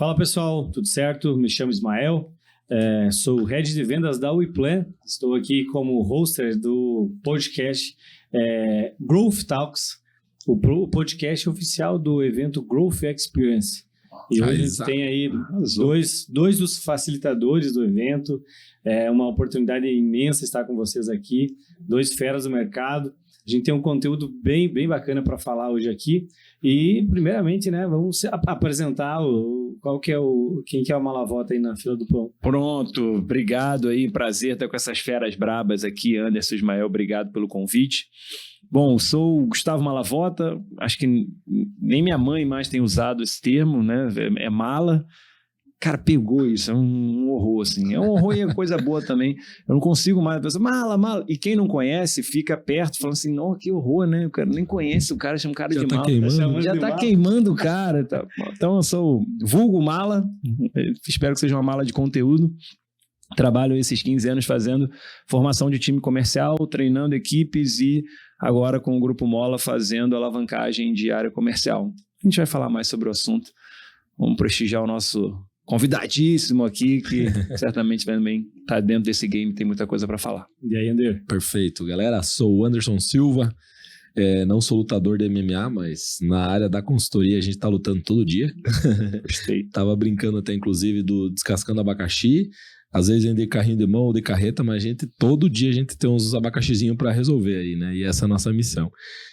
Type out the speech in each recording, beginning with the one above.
Fala pessoal, tudo certo? Me chamo Ismael, sou o Head de Vendas da WePlan. Estou aqui como hoster do podcast Growth Talks, o podcast oficial do evento Growth Experience. E hoje a gente tem aí dois dos facilitadores do evento. É uma oportunidade imensa estar com vocês aqui, dois feras do mercado. A gente tem um conteúdo bem bacana para falar hoje aqui. E, primeiramente, né, vamos apresentar quem que é o Malavota aí na fila do pão. Pronto, obrigado aí, prazer estar com essas feras brabas aqui, Anderson, Ismael, obrigado pelo convite. Bom, sou o Gustavo Malavota, acho que nem minha mãe mais tem usado esse termo, né, é mala. Cara, pegou isso, é um horror, assim. É um horror e é coisa boa também. Eu não consigo mais pensar, mala. E quem não conhece, fica perto, falando assim, não, que horror, né? O cara nem conhece, o cara chama o cara de mala. Já tá queimando o cara. Tá. Então, eu sou vulgo mala. Espero que seja uma mala de conteúdo. Trabalho esses 15 anos fazendo formação de time comercial, treinando equipes e agora com o Grupo Mola fazendo alavancagem de área comercial. A gente vai falar mais sobre o assunto. Vamos prestigiar o nosso convidadíssimo aqui, que certamente também está dentro desse game, tem muita coisa para falar. E aí, Ander? Perfeito, galera. Sou o Anderson Silva, não sou lutador de MMA, mas na área da consultoria a gente está lutando todo dia. Gostei. Tava brincando até, inclusive, do descascando abacaxi. Às vezes vem de carrinho de mão ou de carreta, mas todo dia a gente tem uns abacaxizinhos para resolver aí, né? E essa é a nossa missão.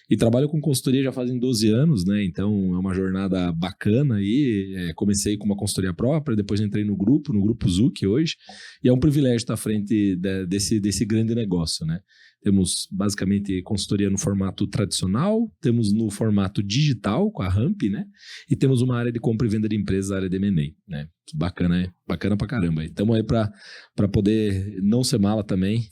E trabalho com consultoria já fazem 12 anos, né? Então é uma jornada bacana aí. Comecei com uma consultoria própria, depois entrei no grupo Zuc hoje. E é um privilégio estar à frente desse grande negócio, né? Temos basicamente consultoria no formato tradicional, temos no formato digital com a Ramp, né? E temos uma área de compra e venda de empresas, a área de M&A, né? Bacana, né? Bacana pra caramba. Estamos aí pra poder não ser mala também,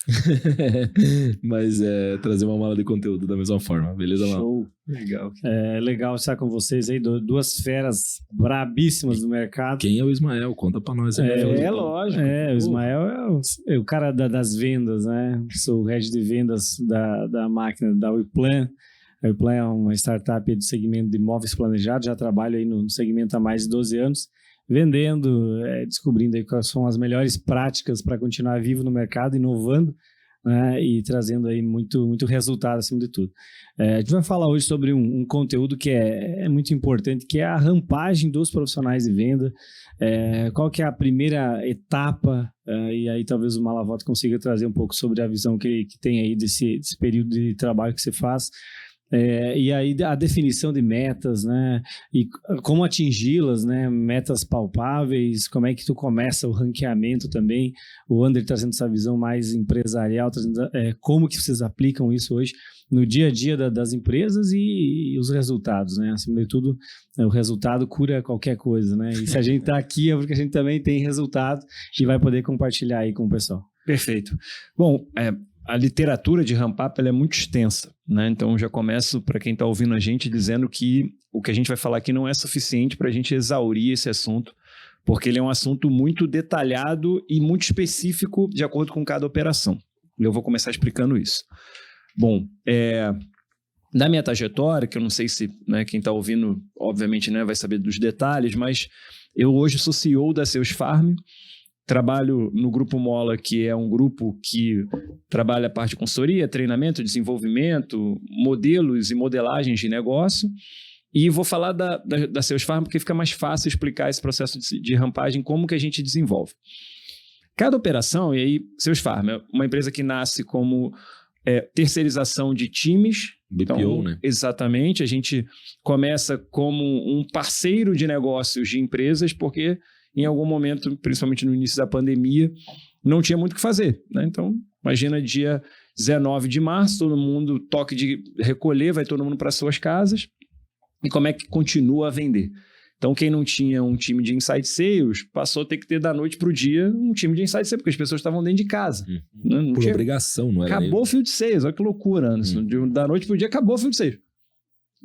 mas trazer uma mala de conteúdo da mesma forma. Beleza, Mala? Show. Legal. É legal estar com vocês aí, duas feras brabíssimas do mercado. Quem é o Ismael? Conta pra nós. Lógico. O Ismael é o cara das vendas, né? Sou o head de vendas da máquina da WePlan. A WePlan é uma startup do segmento de imóveis planejados, já trabalho aí no segmento há mais de 12 anos, vendendo, descobrindo aí quais são as melhores práticas para continuar vivo no mercado, inovando, né, e trazendo aí muito resultado acima de tudo. A gente vai falar hoje sobre um conteúdo que é muito importante, que é a rampagem dos profissionais de venda. Qual que é a primeira etapa, e aí talvez o Malavota consiga trazer um pouco sobre a visão que tem aí desse período de trabalho que você faz. E aí a definição de metas, né, e como atingi-las, né, metas palpáveis, como é que tu começa o ranqueamento também, o Ander trazendo essa visão mais empresarial, trazendo, como que vocês aplicam isso hoje no dia a dia das empresas e os resultados, né, acima de tudo, o resultado cura qualquer coisa, né, e se a gente tá aqui é porque a gente também tem resultado e vai poder compartilhar aí com o pessoal. Perfeito. Bom, a literatura de ramp-up ela é muito extensa, né? Então já começo para quem está ouvindo a gente dizendo que o que a gente vai falar aqui não é suficiente para a gente exaurir esse assunto, porque ele é um assunto muito detalhado e muito específico de acordo com cada operação. E eu vou começar explicando isso. Bom, na minha trajetória, que eu não sei se, né, quem está ouvindo obviamente, né, vai saber dos detalhes, mas eu hoje sou CEO da Seus Farm. Trabalho no Grupo Mola, que é um grupo que trabalha a parte de consultoria, treinamento, desenvolvimento, modelos e modelagens de negócio. E vou falar da Seus Farm porque fica mais fácil explicar esse processo de rampagem, como que a gente desenvolve. Cada operação, e aí Seus Farm é uma empresa que nasce como terceirização de times. BPO, então, né? Exatamente. A gente começa como um parceiro de negócios de empresas, porque em algum momento, principalmente no início da pandemia, não tinha muito o que fazer, né? Então, imagina dia 19 de março, todo mundo, toque de recolher, vai todo mundo para suas casas. E como é que continua a vender? Então, quem não tinha um time de inside sales, passou a ter que ter da noite para o dia um time de inside sales, porque as pessoas estavam dentro de casa. Não Por tinha... obrigação, não era? Acabou o field sales, olha que loucura, Anderson. Da noite para o dia, acabou o field sales.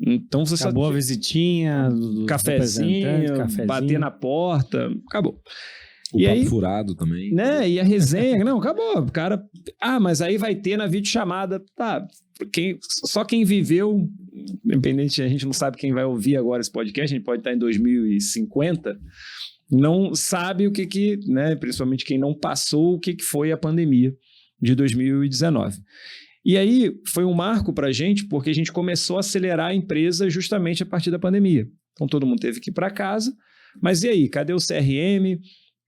Então você acabou a visitinha, cafezinho, bater na porta, acabou. O papo furado também. Né? E a resenha, não, acabou. O cara, mas aí vai ter na videochamada. Tá, só quem viveu, independente, a gente não sabe quem vai ouvir agora esse podcast, a gente pode estar em 2050, não sabe o que né, principalmente quem não passou, o que foi a pandemia de 2019. E aí foi um marco para a gente, porque a gente começou a acelerar a empresa justamente a partir da pandemia. Então todo mundo teve que ir para casa, mas e aí, cadê o CRM?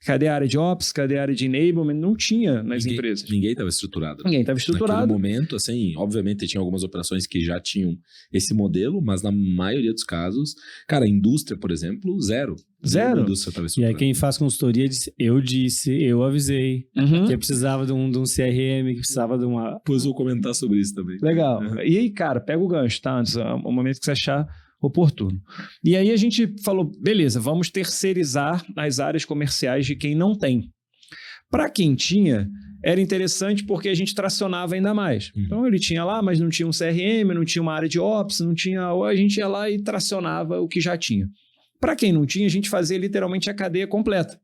Cadê a área de Ops? Cadê a área de Enablement? Não tinha nas empresas. Ninguém estava estruturado. Ninguém estava estruturado. Naquele momento, assim, obviamente tinha algumas operações que já tinham esse modelo, mas na maioria dos casos, cara, a indústria, por exemplo, zero. Zero. A indústria estava E estruturada. aí quem faz consultoria disse, eu avisei, que precisava de um CRM, que precisava de uma... Depois eu vou comentar sobre isso também. Legal. E aí, cara, pega o gancho, tá? Antes, o momento que você achar oportuno. E aí a gente falou, beleza, vamos terceirizar as áreas comerciais de quem não tem. Para quem tinha, era interessante porque a gente tracionava ainda mais. Então ele tinha lá, mas não tinha um CRM, não tinha uma área de Ops, não tinha... A gente ia lá e tracionava o que já tinha. Para quem não tinha, a gente fazia literalmente a cadeia completa.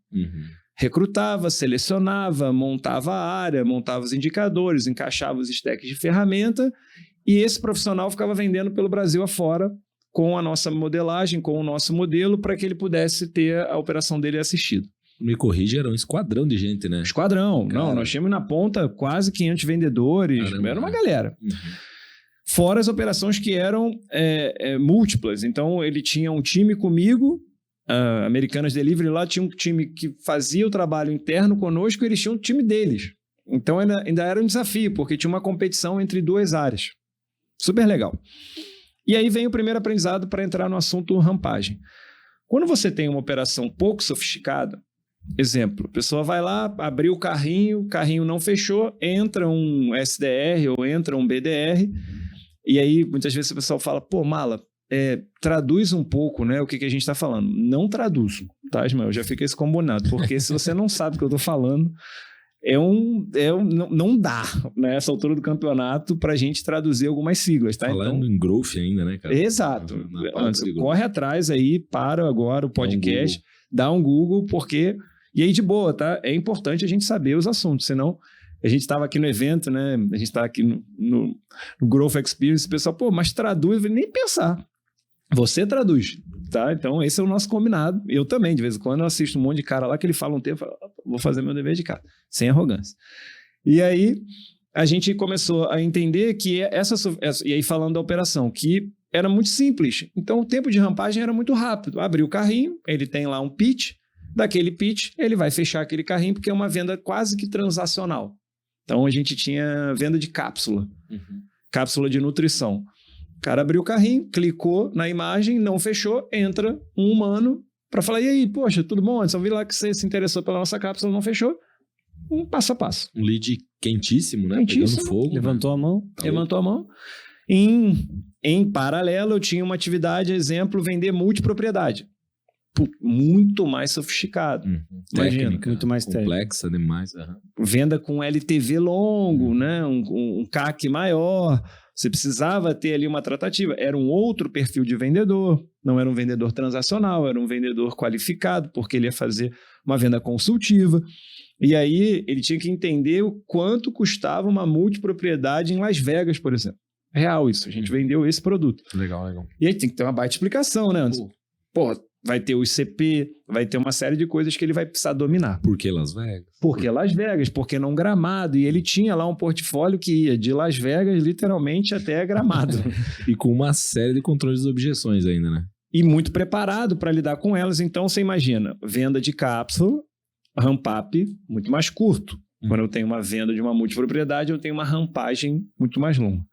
Recrutava, selecionava, montava a área, montava os indicadores, encaixava os stacks de ferramenta e esse profissional ficava vendendo pelo Brasil afora com a nossa modelagem, com o nosso modelo, para que ele pudesse ter a operação dele assistida. Me corrige, era um esquadrão de gente, né? Esquadrão. Cara. Não, nós tínhamos na ponta quase 500 vendedores. Caramba. Era uma galera. Fora as operações que eram múltiplas. Então, ele tinha um time comigo, Americanas Delivery lá tinha um time que fazia o trabalho interno conosco e eles tinham um time deles. Então, ainda era um desafio, porque tinha uma competição entre duas áreas. Super legal. E aí vem o primeiro aprendizado para entrar no assunto rampagem. Quando você tem uma operação pouco sofisticada, exemplo, a pessoa vai lá, abriu o carrinho não fechou, entra um SDR ou entra um BDR, e aí muitas vezes o pessoal fala, pô, Mala, traduz um pouco, né, o que a gente está falando. Não traduzo, tá, Ismael? Já fica esse combinado, porque se você não sabe o que eu estou falando, não dá, nessa altura do campeonato, para a gente traduzir algumas siglas, tá? Falando então, em growth ainda, né, cara? Exato. Antes, corre atrás aí, para agora o podcast, dá um Google, porque... E aí, de boa, tá? É importante a gente saber os assuntos, senão... A gente estava aqui no evento, né? A gente está aqui no Growth Experience, o pessoal, pô, mas traduz, nem pensar. Você traduz, tá? Então, esse é o nosso combinado. Eu também, de vez em quando, eu assisto um monte de cara lá que ele fala um tempo, vou fazer meu dever de casa, sem arrogância. E aí, a gente começou a entender que e aí falando da operação, que era muito simples. Então, o tempo de rampagem era muito rápido. Abriu o carrinho, ele tem lá um pitch, daquele pitch, ele vai fechar aquele carrinho, porque é uma venda quase que transacional. Então, a gente tinha venda de cápsula, cápsula de nutrição. O cara abriu o carrinho, clicou na imagem, não fechou, entra um humano para falar, e aí, poxa, tudo bom? Eu vi lá que você se interessou pela nossa cápsula, não fechou. Um passo a passo. Um lead quentíssimo, né? Quentíssimo. Pegando fogo. Levantou a mão. Levantou a mão. Em paralelo, eu tinha uma atividade, exemplo, vender multipropriedade. Muito mais sofisticado. Imagina. Técnica, muito mais complexa demais. Venda com LTV longo, né? Um CAC maior. Você precisava ter ali uma tratativa. Era um outro perfil de vendedor. Não era um vendedor transacional, era um vendedor qualificado, porque ele ia fazer uma venda consultiva. E aí, ele tinha que entender o quanto custava uma multipropriedade em Las Vegas, por exemplo. Real isso. A gente vendeu esse produto. Legal, legal. E aí tem que ter uma baita explicação, né, Anderson? Pô, vai ter o ICP, vai ter uma série de coisas que ele vai precisar dominar. Por que Las Vegas? Por que Las Vegas? Por que não Gramado? E ele tinha lá um portfólio que ia de Las Vegas literalmente até Gramado. E com uma série de controles e objeções ainda, né? E muito preparado para lidar com elas. Então, você imagina, venda de cápsula, ramp-up muito mais curto. Quando eu tenho uma venda de uma multipropriedade, eu tenho uma rampagem muito mais longa.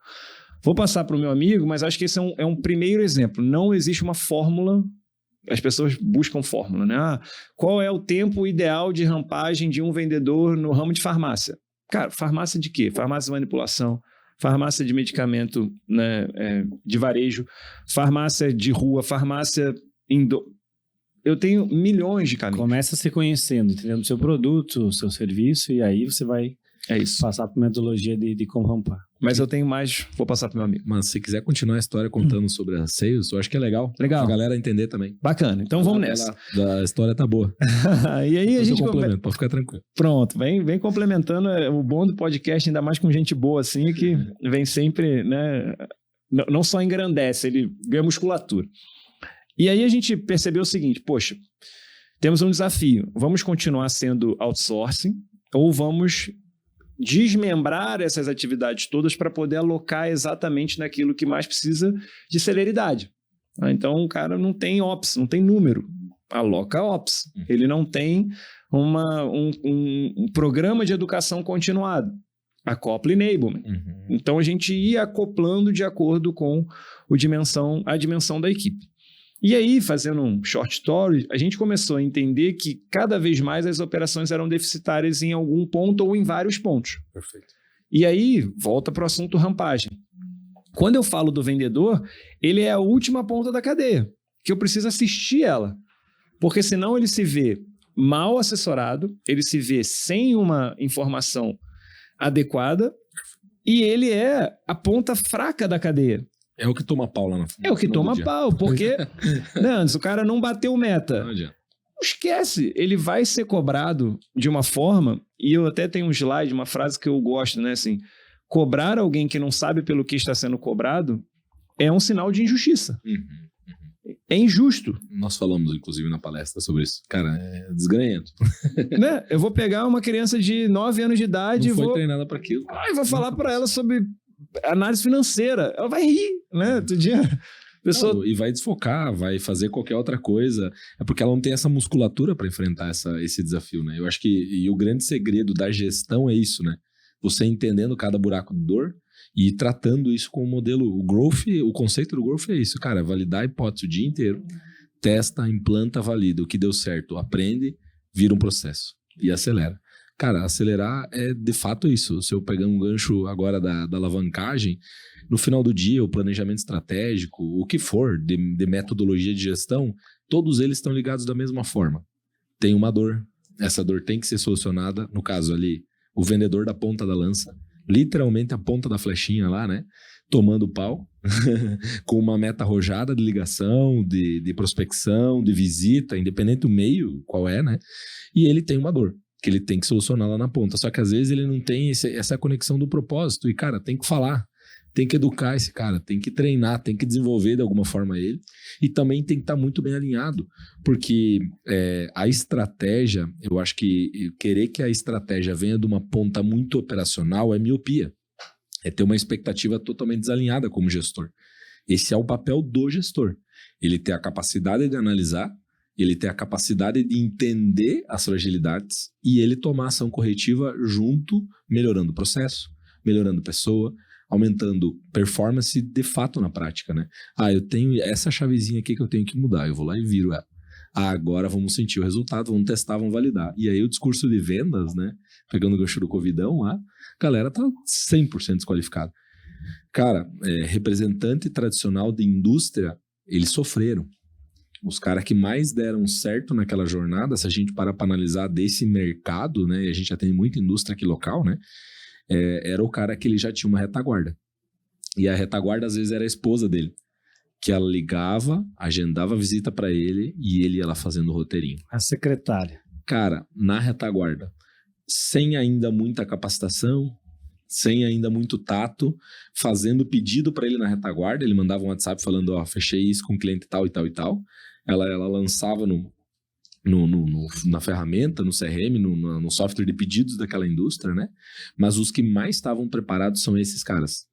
Vou passar para o meu amigo, mas acho que esse é um primeiro exemplo. Não existe uma fórmula. As pessoas buscam fórmula, né? Qual é o tempo ideal de rampagem de um vendedor no ramo de farmácia? Cara, farmácia de quê? Farmácia de manipulação, farmácia de medicamento, né, de varejo, farmácia de rua, farmácia... Eu tenho milhões de caminhos. Começa se conhecendo, entendendo o seu produto, o seu serviço, e aí você vai... É isso. Passar por metodologia de como rampar. Mas eu tenho mais, vou passar pro meu amigo. Mas se quiser continuar a história contando sobre a sales, eu acho que é legal. Legal. A galera entender também. Bacana, então vamos nessa. A história tá boa. E aí a gente complemento, pode ficar tranquilo. Pronto, vem complementando o bom do podcast, ainda mais com gente boa assim, que vem sempre, né? Não só engrandece, ele ganha musculatura. E aí a gente percebeu o seguinte, poxa, temos um desafio, vamos continuar sendo outsourcing ou vamos desmembrar essas atividades todas para poder alocar exatamente naquilo que mais precisa de celeridade. Então o cara não tem ops, não tem número, aloca ops. Ele não tem um programa de educação continuado, acopla enablement. Então a gente ia acoplando de acordo com a dimensão da equipe. E aí, fazendo um short story, a gente começou a entender que cada vez mais as operações eram deficitárias em algum ponto ou em vários pontos. Perfeito. E aí, volta para o assunto rampagem. Quando eu falo do vendedor, ele é a última ponta da cadeia, que eu preciso assistir ela. Porque senão ele se vê mal assessorado, ele se vê sem uma informação adequada e ele é a ponta fraca da cadeia. É o que toma pau lá na frente. É o que toma pau, porque antes o cara não bateu meta. Não adianta. Esquece, ele vai ser cobrado de uma forma, e eu até tenho um slide, uma frase que eu gosto, né, assim, cobrar alguém que não sabe pelo que está sendo cobrado é um sinal de injustiça. É injusto. Nós falamos, inclusive, na palestra sobre isso. Cara, é desgranhento. Né? Eu vou pegar uma criança de 9 anos de idade não foi treinada para aquilo. E vou falar para ela sobre análise financeira. Ela vai rir, né? Todo dia. Não, e vai desfocar, vai fazer qualquer outra coisa. É porque ela não tem essa musculatura para enfrentar esse desafio, né? Eu acho que o grande segredo da gestão é isso, né? Você entendendo cada buraco de dor e tratando isso com o modelo. O growth, o conceito do growth é isso, cara. Validar a hipótese o dia inteiro. Testa, implanta, valida. O que deu certo, aprende, vira um processo e acelera. Cara, acelerar é de fato isso. Se eu pegar um gancho agora da alavancagem, no final do dia, o planejamento estratégico, o que for de metodologia de gestão, todos eles estão ligados da mesma forma. Tem uma dor, essa dor tem que ser solucionada. No caso ali, o vendedor da ponta da lança, literalmente a ponta da flechinha lá, né? Tomando pau, com uma meta arrojada de ligação, de prospecção, de visita, independente do meio, qual é, né? E ele tem uma dor que ele tem que solucionar lá na ponta. Só que às vezes ele não tem essa conexão do propósito. E, cara, tem que falar, tem que educar esse cara, tem que treinar, tem que desenvolver de alguma forma ele. E também tem que estar muito bem alinhado. Porque a estratégia, eu acho que querer que a estratégia venha de uma ponta muito operacional é miopia. É ter uma expectativa totalmente desalinhada como gestor. Esse é o papel do gestor. Ele ter a capacidade de analisar, ele ter a capacidade de entender as fragilidades e ele tomar ação corretiva junto, melhorando o processo, melhorando a pessoa, aumentando performance de fato na prática, né? Eu tenho essa chavezinha aqui que eu tenho que mudar, eu vou lá e viro ela. Agora vamos sentir o resultado, vamos testar, vamos validar. E aí o discurso de vendas, né? Pegando o gancho do Covidão lá, a galera tá 100% desqualificada. Cara, representante tradicional de indústria, eles sofreram. Os caras que mais deram certo naquela jornada, se a gente parar para analisar desse mercado, né, e a gente já tem muita indústria aqui local, né, era o cara que ele já tinha uma retaguarda. E a retaguarda, às vezes, era a esposa dele, que ela ligava, agendava a visita para ele e ele ia lá fazendo o roteirinho. A secretária. Cara, na retaguarda, sem ainda muita capacitação, sem ainda muito tato, fazendo pedido para ele na retaguarda, ele mandava um WhatsApp falando, fechei isso com o cliente tal e tal e tal. Ela lançava na ferramenta, no CRM, no software de pedidos daquela indústria, né? Mas os que mais estavam preparados são esses caras.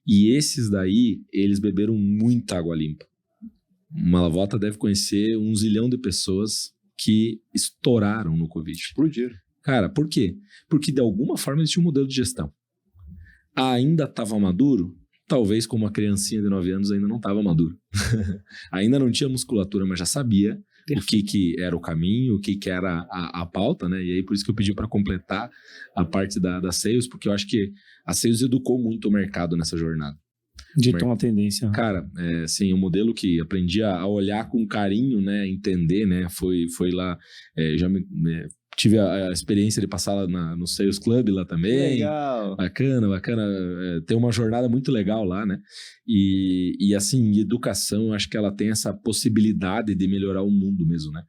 E esses daí, eles beberam muita água limpa. Uma Lavota deve conhecer 1 zilhão de pessoas que estouraram no Covid. Explodiram. Cara, por quê? Porque de alguma forma eles tinham um modelo de gestão. Ainda estava maduro? Talvez como uma criancinha de 9 anos ainda não estava maduro. Ainda não tinha musculatura, mas já sabia o que era o caminho, o que era a pauta, né? E aí por isso que eu pedi para completar a parte da sales, porque eu acho que a sales educou muito o mercado nessa jornada. Ditou uma tendência. Cara, sim, um modelo que aprendi a olhar com carinho, né? Entender, né? Foi lá, tive a experiência de passar lá no Sales Club lá também. Legal. Bacana. Tem uma jornada muito legal lá, né? E assim, educação, eu acho que ela tem essa possibilidade de melhorar o mundo mesmo, né?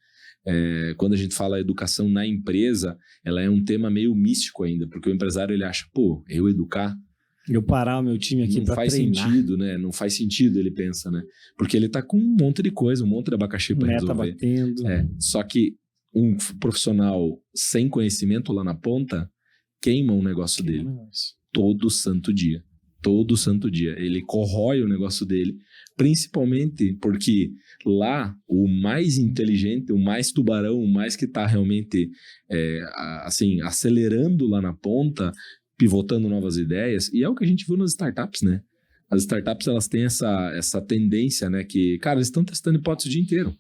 Quando a gente fala educação na empresa, ela é um tema meio místico ainda, porque o empresário ele acha, pô, eu educar... Eu parar o meu time aqui para treinar. Não faz sentido, né? Não faz sentido, ele pensa, né? Porque ele tá com um monte de coisa, um monte de abacaxi para resolver. Batendo. Só que um profissional sem conhecimento lá na ponta queima o negócio dele. Todo santo dia. Todo santo dia. Ele corrói o negócio dele, principalmente porque lá o mais inteligente, o mais tubarão, o mais que tá realmente assim, acelerando lá na ponta, pivotando novas ideias, e é o que a gente viu nas startups, né? As startups, elas têm essa tendência, né? Que, cara, eles estão testando hipótese o dia inteiro.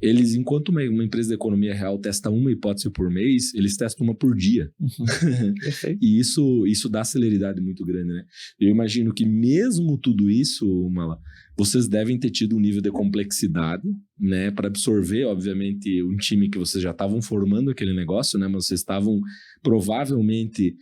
Eles, enquanto uma empresa de economia real testa uma hipótese por mês, eles testam uma por dia. E isso dá celeridade muito grande, né? Eu imagino que mesmo tudo isso, Mala, vocês devem ter tido um nível de complexidade, né? Para absorver, obviamente, um time que vocês já estavam formando aquele negócio, né? Mas vocês estavam provavelmente...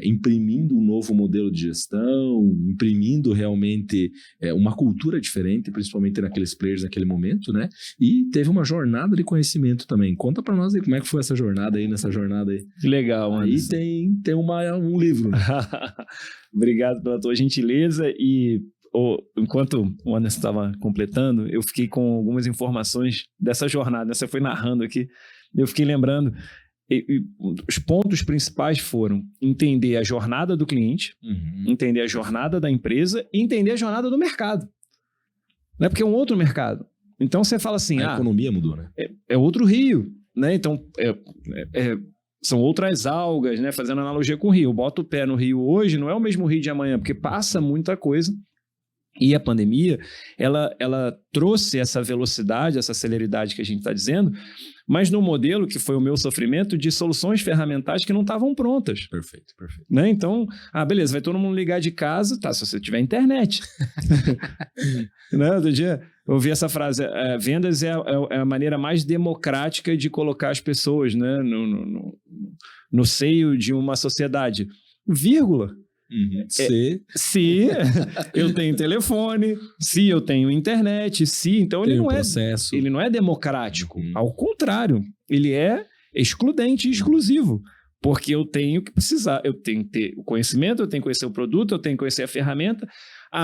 imprimindo um novo modelo de gestão, imprimindo realmente uma cultura diferente, principalmente naqueles players naquele momento, né? E teve uma jornada de conhecimento também. Conta pra nós aí como é que foi essa jornada aí, nessa jornada aí. Que legal, mano. Aí tem um livro, né? Obrigado pela tua gentileza e... enquanto o Anderson estava completando, eu fiquei com algumas informações dessa jornada. Você foi narrando aqui, eu fiquei lembrando... os pontos principais foram entender a jornada do cliente, entender a jornada da empresa e entender a jornada do mercado. Não é porque é um outro mercado. Então você fala assim... A economia mudou, né? É outro rio, né? Então são outras algas, né? Fazendo analogia com o rio. Eu boto o pé no rio hoje, não é o mesmo rio de amanhã, porque passa muita coisa. E a pandemia, ela trouxe essa velocidade, essa celeridade que a gente está dizendo, mas no modelo que foi o meu sofrimento de soluções ferramentais que não estavam prontas. Perfeito. Né? Então, beleza, vai todo mundo ligar de casa, tá, se você tiver internet. Né? Outro dia eu ouvi essa frase, vendas é a maneira mais democrática de colocar as pessoas, né, no seio de uma sociedade. Vírgula. Se eu tenho telefone, se eu tenho internet, então ele não é democrático. Ao contrário, ele é excludente e exclusivo. Porque eu tenho que precisar, eu tenho que ter o conhecimento, eu tenho que conhecer o produto, eu tenho que conhecer a ferramenta.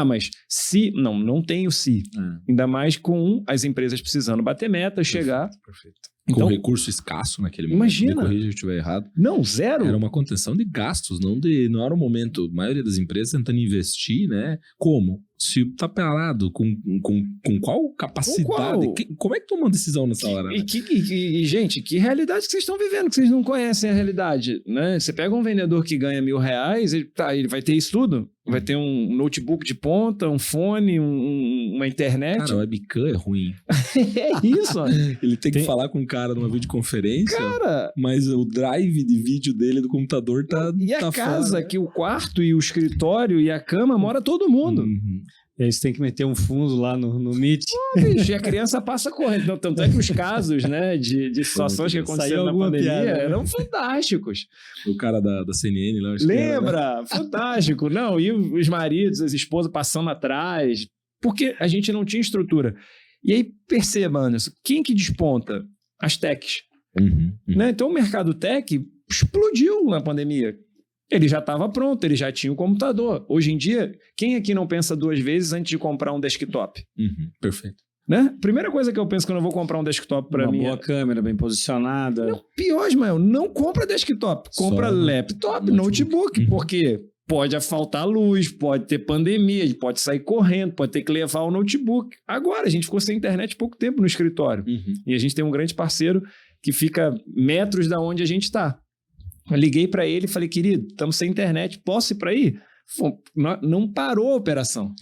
Mas se... Não tenho se. Ainda mais com as empresas precisando bater meta, chegar... Perfeito. Então, com recurso escasso naquele momento. Imagina. Me corrija se eu estiver errado. Não, zero. Era uma contenção de gastos, não era um momento... A maioria das empresas tentando investir, né? Como? Se tá parado, com qual capacidade? Como é que toma uma decisão nessa hora? Né? Gente, que realidade que vocês estão vivendo, que vocês não conhecem a realidade, né? Você pega um vendedor que ganha R$1.000, ele vai ter isso tudo? Vai ter um notebook de ponta, um fone, uma internet. Cara, o webcam é ruim. É isso, ó. Ele tem que falar com o cara numa videoconferência, mas o drive de vídeo dele do computador tá E a casa, fora, né? que o quarto e o escritório e a cama, mora todo mundo. E aí você tem que meter um fundo lá no Meet. E a criança passa correndo. Então, tanto é que os casos, né, de situações que aconteceram na pandemia eram fantásticos. O cara da CNN lá. Lembra? Fantástico. Não, e os maridos, as esposas passando atrás. Porque a gente não tinha estrutura. E aí, perceba, Anderson, quem que desponta? As techs. Né? Então, o mercado tech explodiu na pandemia. Ele já estava pronto, ele já tinha o computador. Hoje em dia, quem aqui não pensa duas vezes antes de comprar um desktop? Perfeito. Né? Primeira coisa que eu penso quando eu vou comprar um desktop para mim... Uma boa câmera, bem posicionada. Não, pior, Ismael, não compra desktop. Compra laptop, notebook. Porque pode faltar luz, pode ter pandemia, pode sair correndo, pode ter que levar o notebook. Agora, a gente ficou sem internet pouco tempo no escritório. E a gente tem um grande parceiro que fica metros da onde a gente está. Eu liguei para ele e falei, querido, estamos sem internet, posso ir para aí? Não parou a operação,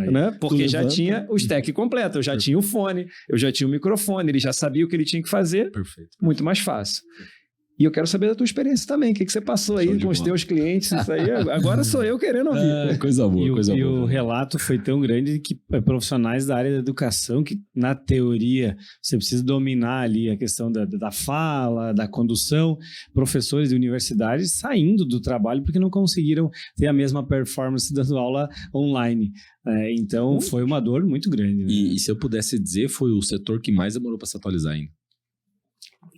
né? Porque já tinha o stack completo, eu já tinha o fone, eu já tinha o microfone, ele já sabia o que ele tinha que fazer. Perfeito. Muito mais fácil. E eu quero saber da tua experiência também. O que você passou aí com os teus clientes? Isso aí, agora sou eu querendo ouvir. Coisa boa, coisa boa. E o relato foi tão grande que profissionais da área da educação, que na teoria você precisa dominar ali a questão da fala, da condução, professores de universidades saindo do trabalho porque não conseguiram ter a mesma performance dando aula online. Então foi uma dor muito grande. Né? E se eu pudesse dizer, foi o setor que mais demorou para se atualizar ainda.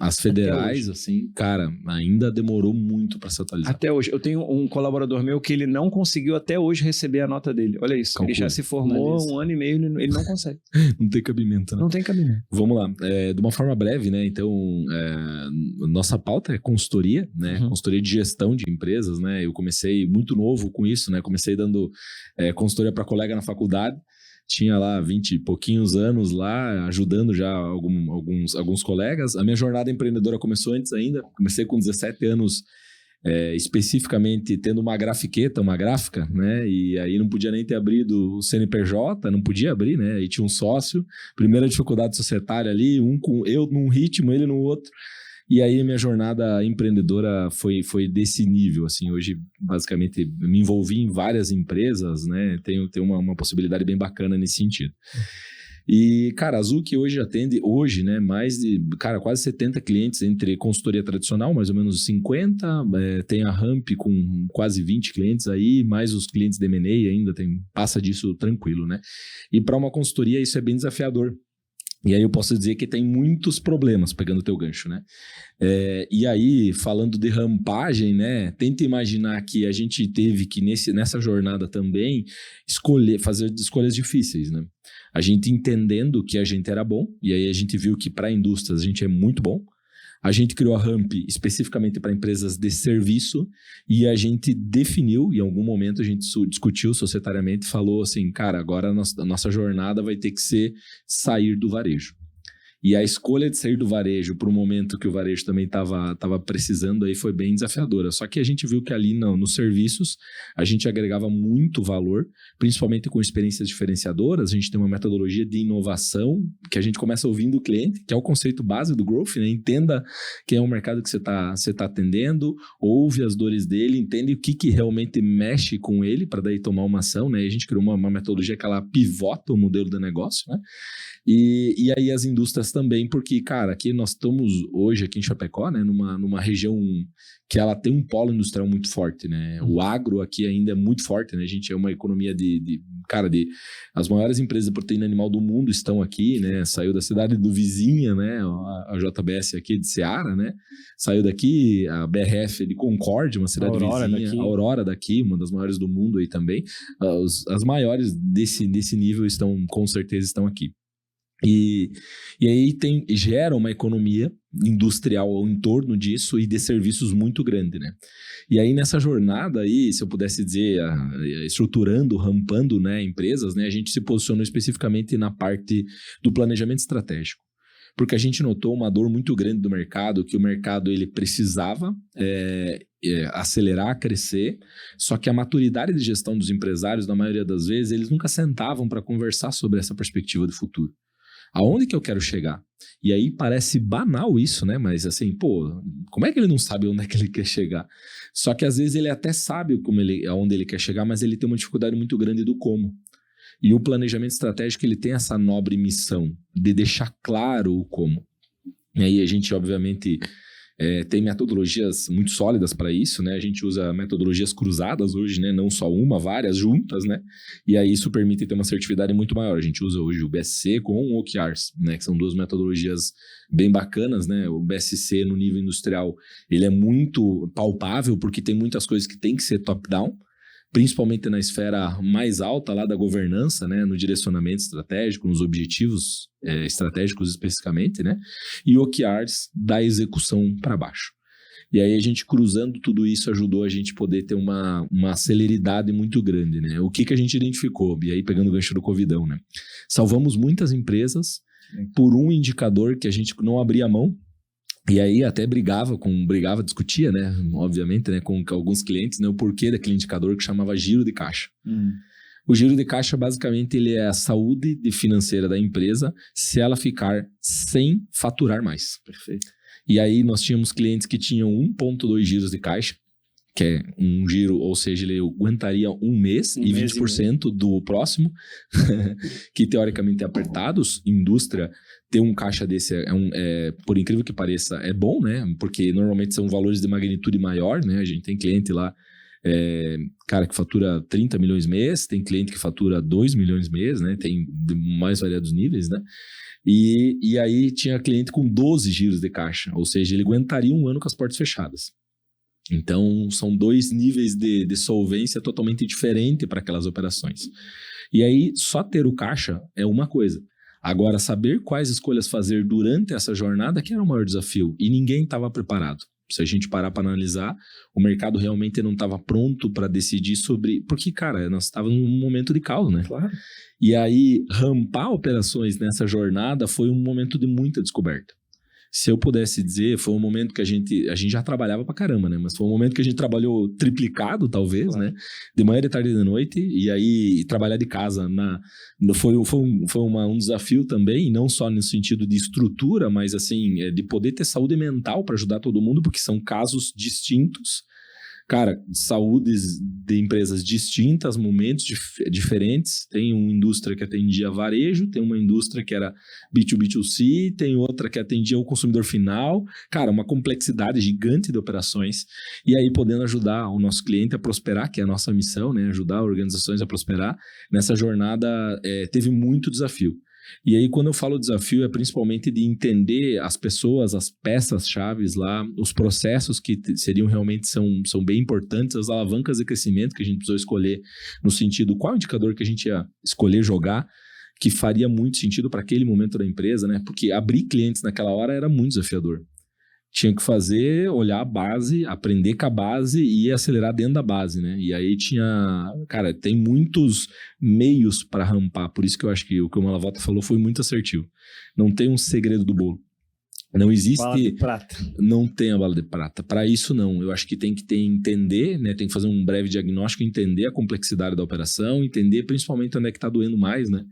As federais, assim, cara, ainda demorou muito para se atualizar. Até hoje. Eu tenho um colaborador meu que ele não conseguiu até hoje receber a nota dele. Olha isso. Calcula. Ele já se formou há 1 ano e meio, ele não consegue. Não tem cabimento, né? Não tem cabimento. Vamos lá. De uma forma breve, né? Então, nossa pauta é consultoria, né? Consultoria de gestão de empresas, né? Eu comecei muito novo com isso, né? Comecei dando consultoria para colega na faculdade. Tinha lá 20 e pouquinhos anos lá, ajudando já alguns colegas. A minha jornada empreendedora começou antes ainda. Comecei com 17 anos, especificamente tendo uma grafiqueta, uma gráfica, né? E aí não podia nem ter abrido o CNPJ, não podia abrir, né? Aí tinha um sócio. Primeira dificuldade societária ali, eu num ritmo, ele no outro. E aí a minha jornada empreendedora foi desse nível, assim, hoje basicamente me envolvi em várias empresas, né, tenho uma possibilidade bem bacana nesse sentido. E, cara, a Zuc hoje atende, né, mais de, cara, quase 70 clientes entre consultoria tradicional, mais ou menos 50, tem a Ramp com quase 20 clientes aí, mais os clientes de M&A ainda, passa disso tranquilo, né, e para uma consultoria isso é bem desafiador. E aí eu posso dizer que tem muitos problemas, pegando o teu gancho, né? E aí, falando de rampagem, né? Tenta imaginar que a gente teve que, nessa jornada também, fazer escolhas difíceis, né? A gente entendendo que a gente era bom, e aí a gente viu que para indústrias a gente é muito bom. A gente criou a Ramp especificamente para empresas de serviço e a gente definiu, em algum momento a gente discutiu societariamente, falou assim, cara, agora a nossa jornada vai ter que ser sair do varejo. E a escolha de sair do varejo para o momento que o varejo também estava precisando aí foi bem desafiadora. Só que a gente viu que ali nos serviços a gente agregava muito valor, principalmente com experiências diferenciadoras. A gente tem uma metodologia de inovação que a gente começa ouvindo o cliente, que é o conceito base do growth, né? Entenda quem é o mercado que você tá atendendo, ouve as dores dele, entende o que realmente mexe com ele para daí tomar uma ação, né? E a gente criou uma metodologia que ela pivota o modelo de negócio, né? E aí as indústrias também, porque, cara, aqui nós estamos hoje aqui em Chapecó, né, numa região que ela tem um polo industrial muito forte, né? O agro aqui ainda é muito forte, né? A gente é uma economia as maiores empresas de proteína animal do mundo estão aqui, né? Saiu da cidade do vizinha, né? A JBS aqui de Ceará, né? Saiu daqui a BRF de Concórdia, uma cidade vizinha, a Aurora daqui, uma das maiores do mundo aí também. As maiores desse nível com certeza estão aqui. E aí gera uma economia industrial ao entorno disso e de serviços muito grande, né? E aí nessa jornada aí, se eu pudesse dizer, estruturando, rampando, né, empresas, né, a gente se posicionou especificamente na parte do planejamento estratégico. Porque a gente notou uma dor muito grande do mercado, que o mercado ele precisava acelerar, crescer, só que a maturidade de gestão dos empresários, na maioria das vezes, eles nunca sentavam para conversar sobre essa perspectiva de futuro. Aonde que eu quero chegar? E aí parece banal isso, né? Mas assim, como é que ele não sabe onde é que ele quer chegar? Só que às vezes ele até sabe aonde ele quer chegar, mas ele tem uma dificuldade muito grande do como. E o planejamento estratégico, ele tem essa nobre missão de deixar claro o como. E aí a gente, obviamente, tem metodologias muito sólidas para isso, né? A gente usa metodologias cruzadas hoje, né? Não só uma, várias juntas, né? E aí isso permite ter uma assertividade muito maior. A gente usa hoje o BSC com o OKRs, né? Que são duas metodologias bem bacanas, né? O BSC no nível industrial, ele é muito palpável porque tem muitas coisas que tem que ser top-down, principalmente na esfera mais alta lá da governança, né, no direcionamento estratégico, nos objetivos estratégicos especificamente, né, e OKRs da execução para baixo. E aí a gente cruzando tudo isso ajudou a gente poder ter uma celeridade muito grande, né. O que a gente identificou? E aí pegando o gancho do Covidão, né, salvamos muitas empresas por um indicador que a gente não abria mão. E aí até discutia, né, obviamente, né, com alguns clientes, né, o porquê daquele indicador que chamava giro de caixa. O giro de caixa, basicamente, ele é a saúde financeira da empresa se ela ficar sem faturar mais. Perfeito. E aí, nós tínhamos clientes que tinham 1,2 giros de caixa, que é um giro, ou seja, ele aguentaria um mês e 20% do próximo, que teoricamente é apertados. Indústria, ter um caixa desse, por incrível que pareça, é bom, né? Porque normalmente são valores de magnitude maior, né? A gente tem cliente lá, cara que fatura 30 milhões mês, tem cliente que fatura 2 milhões mês, né? Tem mais variados níveis, né? E aí tinha cliente com 12 giros de caixa, ou seja, ele aguentaria um ano com as portas fechadas. Então, são 2 níveis de solvência totalmente diferentes para aquelas operações. E aí, só ter o caixa é uma coisa. Agora, saber quais escolhas fazer durante essa jornada que era o maior desafio. E ninguém estava preparado. Se a gente parar para analisar, o mercado realmente não estava pronto para decidir sobre... Porque, cara, nós estávamos num momento de caos, né? Claro. E aí, rampar operações nessa jornada foi um momento de muita descoberta. Se eu pudesse dizer, foi um momento que a gente já trabalhava pra caramba, né? Mas foi um momento que a gente trabalhou triplicado, talvez, claro, né? De manhã, de tarde e de noite. E aí, trabalhar de casa foi um desafio também, não só no sentido de estrutura, mas assim, de poder ter saúde mental para ajudar todo mundo, porque são casos distintos. Cara, saúdes de empresas distintas, momentos diferentes. Tem uma indústria que atendia varejo, tem uma indústria que era B2B2C, tem outra que atendia o consumidor final. Cara, uma complexidade gigante de operações. E aí, podendo ajudar o nosso cliente a prosperar, que é a nossa missão, né? Ajudar organizações a prosperar. Nessa jornada, teve muito desafio. E aí, quando eu falo desafio, é principalmente de entender as pessoas, as peças-chaves lá, os processos que seriam realmente são bem importantes, as alavancas de crescimento que a gente precisou escolher, no sentido, qual indicador que a gente ia escolher jogar, que faria muito sentido para aquele momento da empresa, né? Porque abrir clientes naquela hora era muito desafiador. Tinha que fazer, olhar a base, aprender com a base e acelerar dentro da base, né? E aí cara, tem muitos meios para rampar, por isso que eu acho que o que o Malavolta falou foi muito assertivo. Não tem um segredo do bolo. Não existe... Bala de prata. Não tem a bala de prata. Para isso, não. Eu acho que tem que entender, né? Tem que fazer um breve diagnóstico, entender a complexidade da operação, entender principalmente onde é que está doendo mais, né?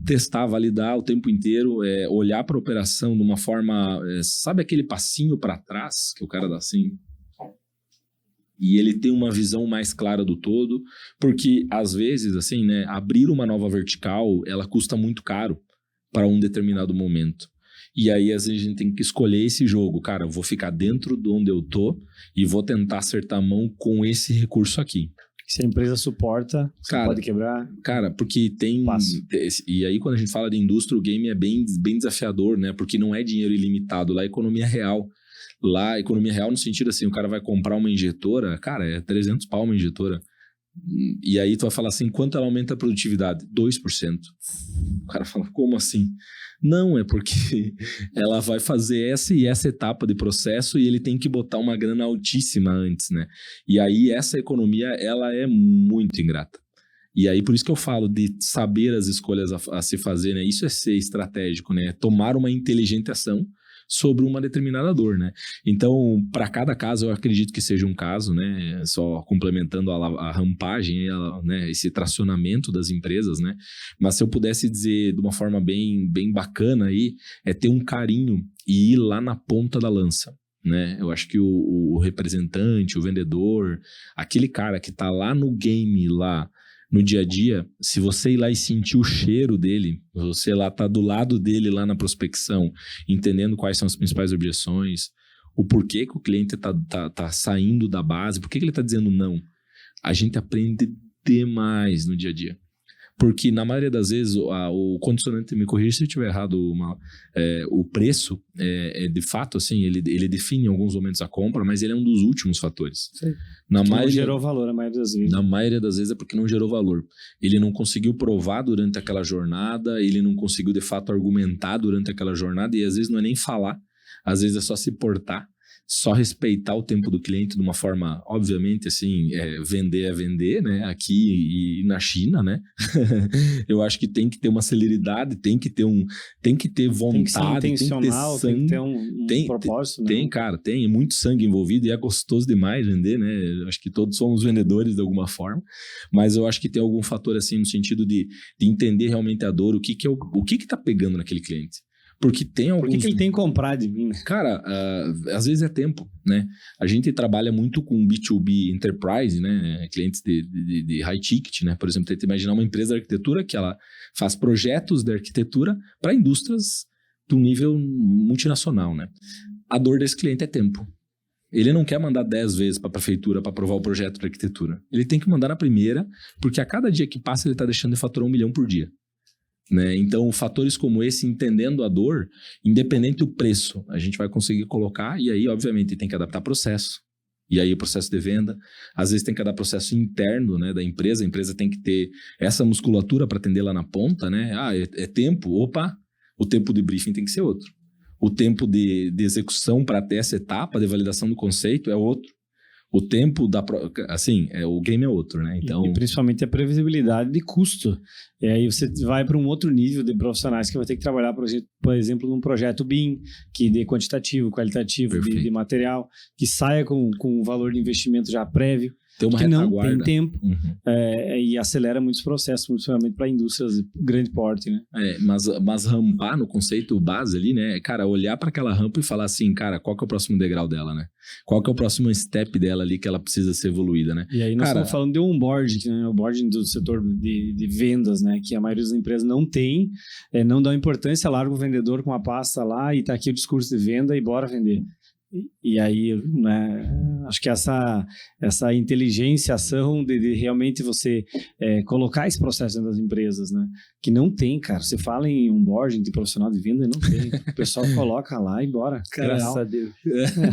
Testar, validar o tempo inteiro, olhar para a operação de uma forma... sabe aquele passinho para trás que o cara dá assim? E ele tem uma visão mais clara do todo, porque às vezes, assim, né? Abrir uma nova vertical, ela custa muito caro para um determinado momento. E aí, às vezes, a gente tem que escolher esse jogo. Cara, eu vou ficar dentro de onde eu tô e vou tentar acertar a mão com esse recurso aqui. Se a empresa suporta, você pode quebrar. Cara, porque tem... E aí, quando a gente fala de indústria, o game é bem desafiador, né? Porque não é dinheiro ilimitado. Lá é economia real. Lá, economia real no sentido assim, o cara vai comprar uma injetora, cara, é 300 pau uma injetora. E aí tu vai falar assim, quanto ela aumenta a produtividade? 2%. O cara fala, como assim? Não, é porque ela vai fazer essa e essa etapa de processo e ele tem que botar uma grana altíssima antes, né? E aí essa economia, ela é muito ingrata. E aí por isso que eu falo de saber as escolhas a se fazer, né? Isso é ser estratégico, né? Tomar uma inteligente ação sobre uma determinada dor, né? Então, para cada caso, eu acredito que seja um caso, né? Só complementando a rampagem, né? Esse tracionamento das empresas, né? Mas se eu pudesse dizer de uma forma bem bacana aí, é ter um carinho e ir lá na ponta da lança, né? Eu acho que o representante, o vendedor, aquele cara que tá lá no game, lá no dia a dia, se você ir lá e sentir o cheiro dele, você lá tá do lado dele lá na prospecção, entendendo quais são as principais objeções, o porquê que o cliente tá saindo da base, por que ele tá dizendo não, a gente aprende demais no dia a dia. Porque na maioria das vezes o condicionante, me corrija se eu estiver errado, o preço, de fato, assim, ele define em alguns momentos a compra, mas ele é um dos últimos fatores. Sim. Não gerou valor a maioria das vezes. Na maioria das vezes é porque não gerou valor. Ele não conseguiu provar durante aquela jornada, ele não conseguiu de fato argumentar durante aquela jornada, e às vezes não é nem falar, às vezes é só se portar, só respeitar o tempo do cliente de uma forma, obviamente, assim, vender é vender, né? Aqui e na China, né? Eu acho que tem que ter uma celeridade, tem que ter vontade, tem que ser intencional, tem que ter sangue, tem que ter um propósito. Tem, cara, tem muito sangue envolvido e é gostoso demais vender, né? Eu acho que todos somos vendedores de alguma forma, mas eu acho que tem algum fator, assim, no sentido de entender realmente a dor, o que tá pegando naquele cliente. Porque tem alguns... Por que ele tem que comprar de mim? Cara, às vezes é tempo, né? A gente trabalha muito com B2B Enterprise, né? Clientes de high ticket, né? Por exemplo, tenta imaginar uma empresa de arquitetura que ela faz projetos de arquitetura para indústrias do nível multinacional, né? A dor desse cliente é tempo. Ele não quer mandar 10 vezes para a prefeitura para aprovar o projeto de arquitetura. Ele tem que mandar na primeira, porque a cada dia que passa ele está deixando de faturar 1 milhão por dia. Né? Então, fatores como esse, entendendo a dor, independente do preço, a gente vai conseguir colocar, e aí, obviamente, tem que adaptar processo. E aí, o processo de venda, às vezes tem que adaptar processo interno, né, da empresa. A empresa tem que ter essa musculatura para atender lá na ponta, né? É tempo, o tempo de briefing tem que ser outro. O tempo de execução para até essa etapa de validação do conceito é outro. O tempo assim, o game é outro, né? Então... E principalmente a previsibilidade de custo. E aí você vai para um outro nível de profissionais que vai ter que trabalhar, por exemplo, num projeto BIM, que dê quantitativo, qualitativo de material, que saia com um valor de investimento já prévio. Tem uma que retaguarda. Não tem tempo e acelera muitos processos, principalmente para indústrias de grande porte, né? Mas rampar no conceito base ali, né? Cara, olhar para aquela rampa e falar assim, cara, qual que é o próximo degrau dela, né? Qual que é o próximo step dela ali que ela precisa ser evoluída, né? E aí nós estamos falando de onboarding, né? O onboarding do setor de vendas, né? Que a maioria das empresas não tem, não dá importância, larga o vendedor com a pasta lá e tá aqui o discurso de venda e bora vender. E aí, né, acho que essa inteligência, ação de realmente você colocar esse processo dentro das empresas, né? Que não tem, cara. Você fala em onboarding de profissional de venda, não tem. O pessoal coloca lá e bora. Graças a Deus.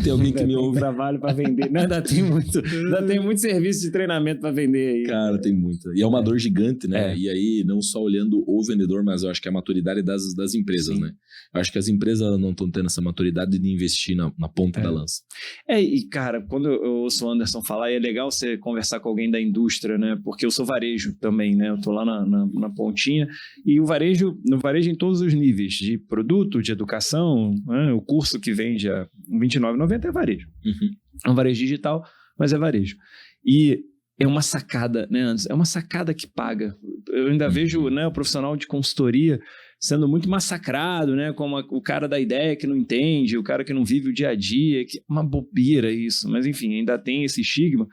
Tem alguém que me ouve. Trabalho para vender. Não, ainda tem muito serviço de treinamento para vender aí. Cara, tem muito. E é uma dor gigante, né? E aí, não só olhando o vendedor, mas eu acho que a maturidade das empresas, né? Eu acho que as empresas não estão tendo essa maturidade de investir na ponta da lança. E cara, quando eu ouço o Anderson falar, é legal você conversar com alguém da indústria, né? Porque eu sou varejo também, né? Eu tô lá na pontinha. E no varejo em todos os níveis, de produto, de educação, né? O curso que vende a R$29,90 é varejo. É um varejo digital, mas é varejo. E é uma sacada, né, Anderson? É uma sacada que paga. Eu ainda vejo, né, o profissional de consultoria sendo muito massacrado, né? Como o cara da ideia que não entende, o cara que não vive o dia a dia, que é uma bobeira isso. Mas, enfim, ainda tem esse estigma.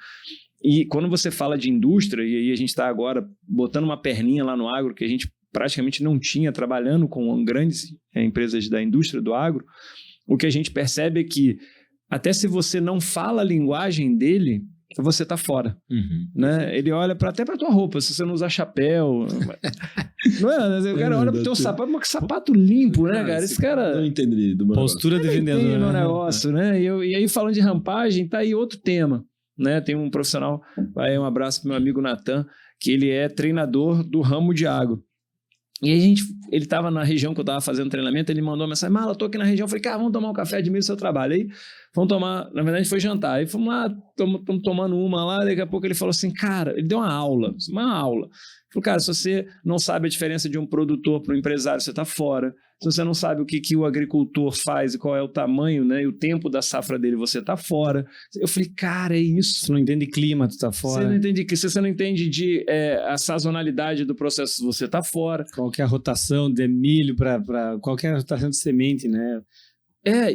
E quando você fala de indústria, e aí a gente está agora botando uma perninha lá no agro, que a gente praticamente não tinha, trabalhando com grandes empresas da indústria do agro, o que a gente percebe é que até se você não fala a linguagem dele, você tá fora, né? Ele olha até pra tua roupa, se você não usar chapéu. Não é? O cara olha pro teu sapato, mas que sapato limpo, né, cara? Esse cara... Não entendi do meu postura de vendedor, no negócio, né? E aí, falando de rampagem, tá aí outro tema, né? Tem um profissional, um abraço pro meu amigo Natan, que ele é treinador do ramo de agro. E aí ele estava na região que eu estava fazendo treinamento, ele mandou uma mensagem, Mala, tô aqui na região, eu falei, cara, vamos tomar um café, admiro o seu trabalho. Aí vamos tomar, na verdade a gente foi jantar, aí fomos lá, estamos tomando uma lá, daqui a pouco ele falou assim, cara, ele deu uma aula. Ele falou, cara, se você não sabe a diferença de um produtor para um empresário, você está fora. Se você não sabe o que o agricultor faz e qual é o tamanho, né, e o tempo da safra dele, você está fora. Eu falei, cara, é isso. Você não entende clima, tu está fora. Você não entende que se você não entende a sazonalidade do processo, você está fora. Qual que é a rotação de milho para qual que é a rotação de semente, né?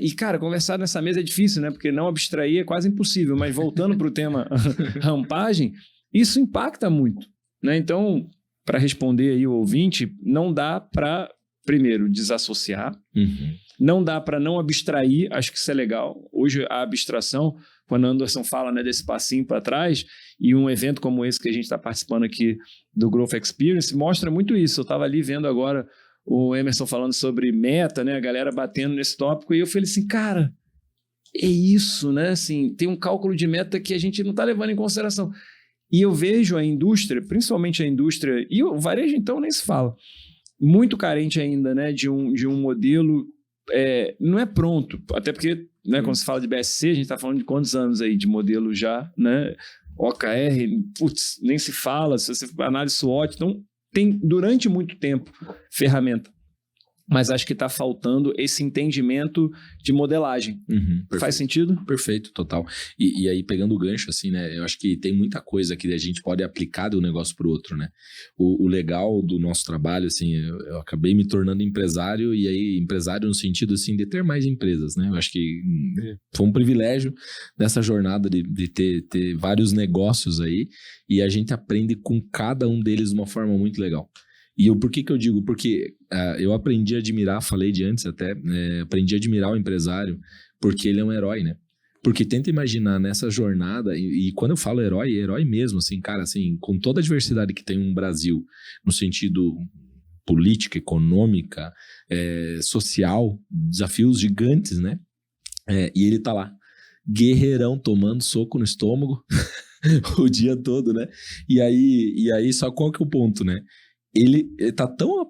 E cara, conversar nessa mesa é difícil, né? Porque não abstrair é quase impossível. Mas voltando para o tema rampagem, isso impacta muito, né? Então, para responder aí o ouvinte, não dá para, primeiro, desassociar. Não dá para não abstrair, acho que isso é legal. Hoje a abstração, quando o Anderson fala, né, desse passinho para trás, e um evento como esse que a gente está participando aqui do Growth Experience, mostra muito isso. Eu estava ali vendo agora o Emerson falando sobre meta, né, a galera batendo nesse tópico, e eu falei assim, cara, é isso, né? Assim, tem um cálculo de meta que a gente não está levando em consideração. E eu vejo a indústria, principalmente a indústria, e o varejo então nem se fala, muito carente ainda, né, de um modelo, não é pronto, até porque né? Quando se fala de BSC, a gente está falando de quantos anos aí de modelo já, né? OKR, putz, nem se fala, se você análise SWOT, então tem durante muito tempo ferramenta. Mas acho que está faltando esse entendimento de modelagem. Faz sentido? Perfeito, total. E aí, pegando o gancho, assim, né? Eu acho que tem muita coisa que a gente pode aplicar de um negócio para o outro, né? O legal do nosso trabalho, assim, eu acabei me tornando empresário, e aí empresário no sentido, assim, de ter mais empresas, né? Eu acho que foi um privilégio nessa jornada de ter vários negócios aí, e a gente aprende com cada um deles de uma forma muito legal. E por que eu digo? Porque eu aprendi a admirar, falei de antes até, aprendi a admirar o empresário porque ele é um herói, né? Porque tenta imaginar nessa jornada, e quando eu falo herói, é herói mesmo, assim, cara, assim, com toda a diversidade que tem um Brasil, no sentido política, econômica, social, desafios gigantes, né? E ele tá lá, guerreirão, tomando soco no estômago o dia todo, né? E aí, só qual que é o ponto, né? Ele tá tão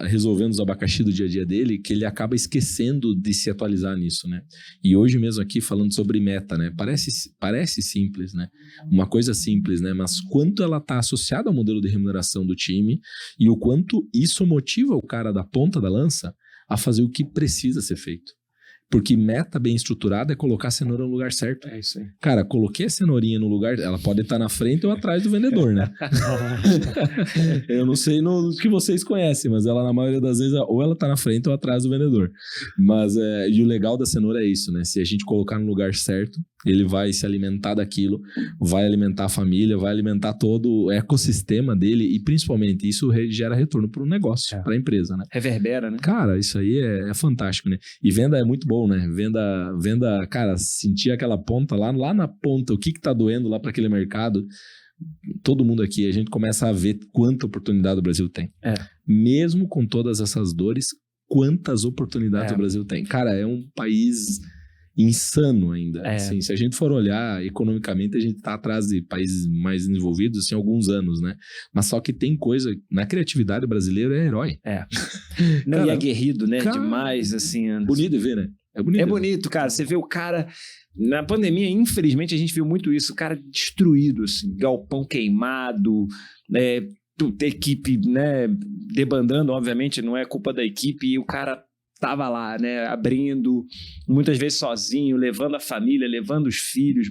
resolvendo os abacaxi do dia a dia dele que ele acaba esquecendo de se atualizar nisso, né? E hoje mesmo aqui falando sobre meta, né? Parece simples, né? Uma coisa simples, né? Mas quanto ela tá associada ao modelo de remuneração do time e o quanto isso motiva o cara da ponta da lança a fazer o que precisa ser feito. Porque meta bem estruturada é colocar a cenoura no lugar certo. É isso aí. Cara, coloquei a cenourinha no lugar, ela pode estar na frente ou atrás do vendedor, né? Eu não sei no que vocês conhecem, mas ela na maioria das vezes ou ela tá na frente ou atrás do vendedor. Mas e o legal da cenoura é isso, né? Se a gente colocar no lugar certo, ele vai se alimentar daquilo, vai alimentar a família, vai alimentar todo o ecossistema dele e principalmente isso gera retorno para o negócio, para a empresa, né? Reverbera, né? Cara, isso aí é fantástico, né? E venda é muito bom, né? Venda, cara, sentir aquela ponta lá na ponta, o que tá doendo lá para aquele mercado. Todo mundo aqui, a gente começa a ver quanta oportunidade o Brasil tem. Mesmo com todas essas dores, quantas oportunidades o Brasil tem. Cara, é um país insano ainda. Assim, se a gente for olhar economicamente, a gente tá atrás de países mais desenvolvidos assim, há alguns anos, né? Mas só que tem coisa... Na criatividade brasileira é herói. Não, cara, e é aguerrido, né? Cara, demais, assim. Bonito de ver, né? É bonito, cara. Você vê o cara... Na pandemia, infelizmente, a gente viu muito isso. O cara destruído, assim. Galpão queimado, equipe, né? Debandando, obviamente, não é culpa da equipe. E o cara tava lá, né? Abrindo, muitas vezes sozinho, levando a família, levando os filhos,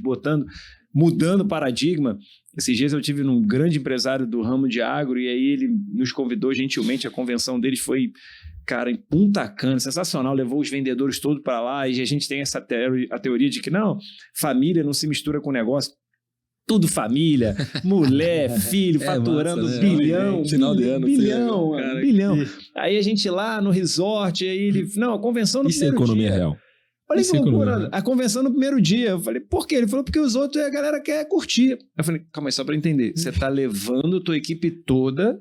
mudando o paradigma. Esses dias eu tive num grande empresário do ramo de agro e aí ele nos convidou gentilmente, a convenção deles foi, cara, em Punta Cana, sensacional, levou os vendedores todos para lá e a gente tem essa a teoria de que não, família não se mistura com negócio. Tudo família, mulher, filho, faturando massa, né? bilhão. Final de ano. Bilhão, cara, bilhão. Aí a gente lá no resort, aí ele... Não, a convenção no Isso é primeiro economia dia. real. Falei, Isso que é loucura. economia. A convenção no primeiro dia. Eu falei, por quê? Ele falou, porque os outros, a galera quer curtir. Eu falei, calma aí, só pra entender. Você tá levando a tua equipe toda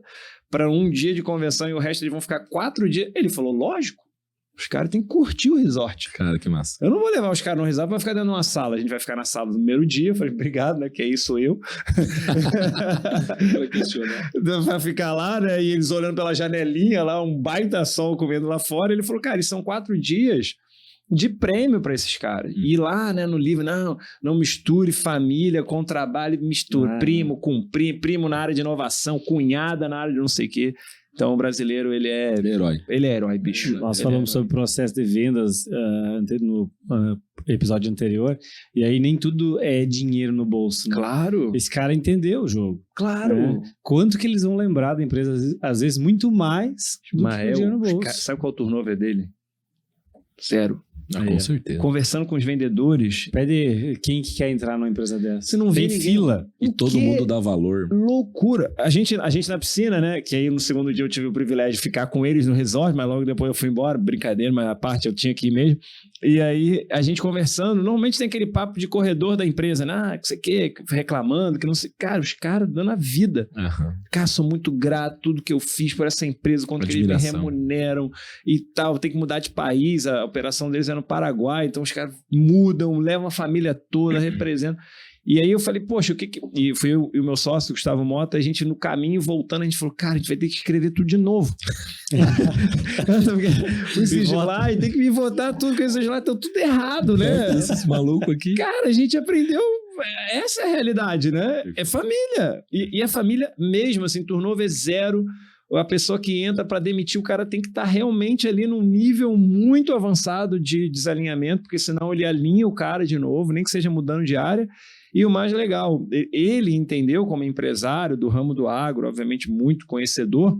pra um dia de convenção e o resto eles vão ficar 4 dias. Ele falou, lógico. Os caras têm que curtir o resort. Cara, que massa. Eu não vou levar os caras no resort pra ficar dentro de uma sala. A gente vai ficar na sala no primeiro dia. Eu falei, obrigado, né? Que aí sou eu. Vai ficar lá, né? E eles olhando pela janelinha lá, um baita sol comendo lá fora. Ele falou, cara, isso são 4 dias de prêmio para esses caras. E lá, né, no livro, não misture família com trabalho, misture primo com primo na área de inovação, cunhada na área de não sei o quê. Então, o brasileiro, ele é herói. Ele é herói, bicho. Nós falamos sobre processo de vendas no episódio anterior, e aí nem tudo é dinheiro no bolso. Né? Claro. Esse cara entendeu o jogo. Claro. Né? Quanto que eles vão lembrar da empresa? Às vezes, muito mais do que o dinheiro no bolso. Sabe qual o turnover dele? 0. Com certeza. Conversando com os vendedores. Pede quem que quer entrar numa empresa dessa. Você não vê Tem fila. E todo mundo dá valor. Loucura. A gente na piscina, né? Que aí no segundo dia eu tive o privilégio de ficar com eles no resort, mas logo depois eu fui embora. Brincadeira, mas a parte eu tinha que ir mesmo. E aí a gente conversando. Normalmente tem aquele papo de corredor da empresa, né? Que você quer, reclamando, que não sei. Cara, os caras dando a vida. Cara, sou muito grato tudo que eu fiz por essa empresa, quanto que eles me remuneram e tal. Tem que mudar de país. A operação deles é no Paraguai, então os caras mudam, levam a família toda, representam. E aí eu falei, poxa, o que que... E foi eu e o meu sócio, Gustavo Mota, a gente no caminho, voltando, a gente falou, cara, a gente vai ter que escrever tudo de novo. O Sigilar, e tem que me votar tudo, porque o Sigilar tá tudo errado, né? Esses malucos aqui. Cara, a gente aprendeu... Essa é a realidade, né? É família. E a família mesmo, assim, turnover zero. A pessoa que entra para demitir, o cara tem que estar realmente ali num nível muito avançado de desalinhamento, porque senão ele alinha o cara de novo, nem que seja mudando de área. E o mais legal, ele entendeu como empresário do ramo do agro, obviamente muito conhecedor,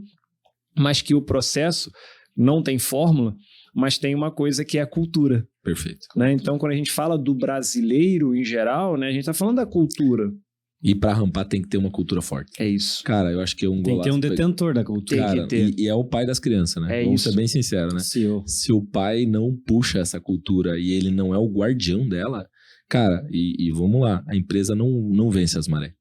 mas que o processo não tem fórmula, mas tem uma coisa que é a cultura. Perfeito. Né? Então, quando a gente fala do brasileiro em geral, né, a gente está falando da cultura. E para rampar tem que ter uma cultura forte. É isso. Cara, eu acho que é um Tem que ter um detentor da cultura. Cara, Tem que ter. e é o pai das crianças, né? Vamos ser bem sinceros, né? Se o pai não puxa essa cultura e ele não é o guardião dela, cara, e vamos lá, a empresa não vence as marés.